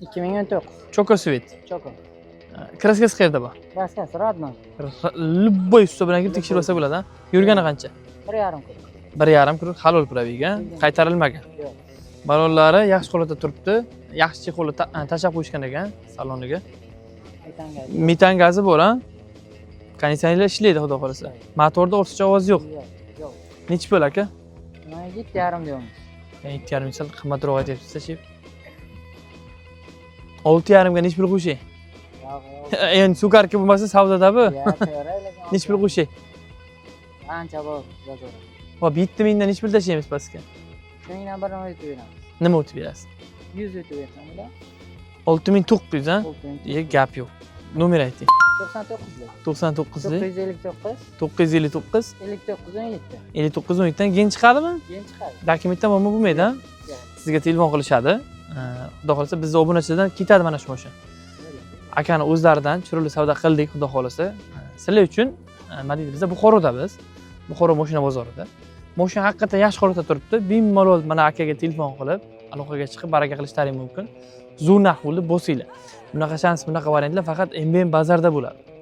2019. Choco Sweet. Choco. Kraskasi qayerda bor? Kraskasi Radnon. Любой usta bilan kelib tekshirib olsa bo'ladi, ha? Yurgani qancha? 1,5 kun. 1,5 kun halol probega, qaytarilmagan. Yo'q. Ballonlari yaxshi holatda turibdi. Yaxshi chexolni tashab qo'yishgan ekan saloniga. Metan gazi bor, ha? Konditsionerlar ishlaydi, xudo xolasa. Motorda o'rtacha ovoz yo'q. Yo'q. Nechi pul aka? Mana 7,5 deymiz. 7,5 sal qimmatroq aytyapsiz, chef. 6,5 ga nechi pul qo'shay? Yo'q. Endi sukarka bo'lmasa savdoda bu. Nechi pul qo'shay? Ancha bor, zo'r. Va 7000 dan nechi pul tashlaymiz pastga? Shuningdan birini o'tib beramiz. Nima o'tib berasiz? 100 o'tib bersam-da. 6900, ha? 6,000. Gap yo'q. Nomer ayting. 99lik. 99lik. 959 959 5917. 5917 dan keyin chiqadimi? Keyin chiqadi. Dokumentdan muammo bo'lmaydi, ha? Sizga telefon qilishadi. Xudo xolasa bizning obunachilardan ketadi mana shu mashina. Akani o'zlaridan chiroyli savdo qildik, xudo xolasa. Sizlar uchun nima deydi, biz Buxoroda biz. Buxoro mashina bozorida. Mashina haqiqatan yaxshi holatda turibdi. Bemalol mana akaga telefon qilib, aloqaga chiqib baraka qilishlaring mumkin. Zo'r narx bo'ldi, bosinglar. Bunaqa shans, bunaqa variantlar faqat MBM bazarda bo'ladi.